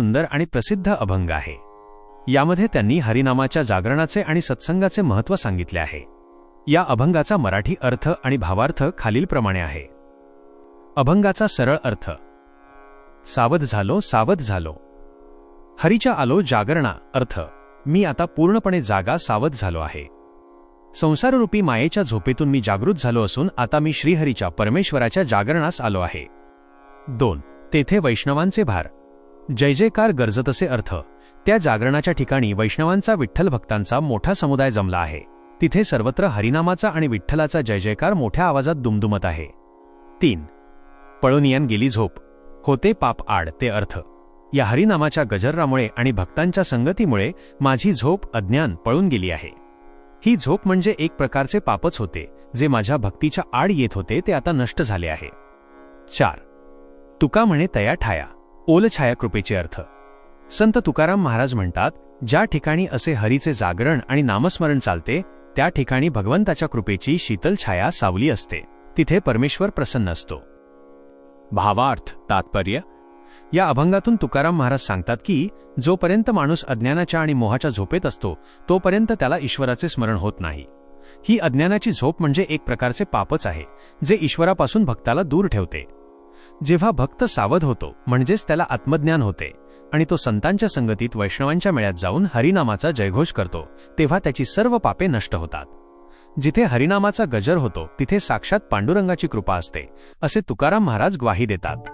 सुंदर आणि प्रसिद्ध अभंग आहे। यामध्ये त्यांनी हरिनामाच्या जागरणाचे आणि सत्संगाचे महत्त्व सांगितले आहे। या अभंगाचा मराठी अर्थ आणि भावार्थ खालीलप्रमाणे आहे। अभंगाचा सरळ अर्थ। सावध झालो हरीच्या आलो जागरणा। अर्थ, मी आता पूर्णपणे जागा सावध झालो आहे। संसाररूपी मायेच्या झोपेतून मी जागृत झालो असून आता मी श्रीहरीच्या परमेश्वराच्या जागरणास आलो आहे। 2. तेथे वैष्णवांचे भार। जय जयकार गरजतसे। अर्थ, त्या जागरणाच्या ठिकाणी वैष्णवांचा विठ्ठल भक्तांचा मोठा समुदाय जमला आहे। तिथे सर्वत्र हरिनामाचा आणि विठ्ठलाचा जय जयकार मोठ्या आवाजात दुमदुमत आहे। 3. पळूनियान गेली झोप, होते पाप आड ते। अर्थ, या हरिनामाच्या गजरामुळे आणि भक्तांच्या संगतीमुळे माझी झोप अज्ञान पळून गेली आहे। ही झोप म्हणजे एक प्रकारचे पापच होते, जे माझ्या भक्तीच्या आड येत होते ते आता नष्ट झाले आहे। 4. तुका म्हणे तया ठाया, ओल छाया कृपेचे। अर्थ, संत तुकाराम महाराज म्हणतात, ज्या ठिकाणी असे हरीचे जागरण आणि नामस्मरण चालते त्या ठिकाणी भगवंताच्या कृपेची शीतल छाया सावली असते, तिथे परमेश्वर प्रसन्न असतो। भावार्थ तात्पर्य। या अभंगातून तुकाराम महाराज सांगतात की जोपर्यंत माणूस अज्ञानाच्या आणि मोहाच्या झोपेत असतो तोपर्यंत त्याला ईश्वराचे स्मरण होत नाही। ही अज्ञानाची झोप म्हणजे एक प्रकारचे पापच आहे, जे ईश्वरापासून भक्ताला दूर ठेवते। जेव्हा भक्त सावध होतो म्हणजेच त्याला आत्मज्ञान होते आणि तो संतांच्या संगतीत वैष्णवांच्या मेळ्यात जाऊन हरिनामाचा जयघोष करतो, तेव्हा त्याची सर्व पापे नष्ट होतात। जिथे हरिनामाचा गजर होतो तिथे साक्षात पांडुरंगाची कृपा असते, असे तुकाराम महाराज ग्वाही देतात।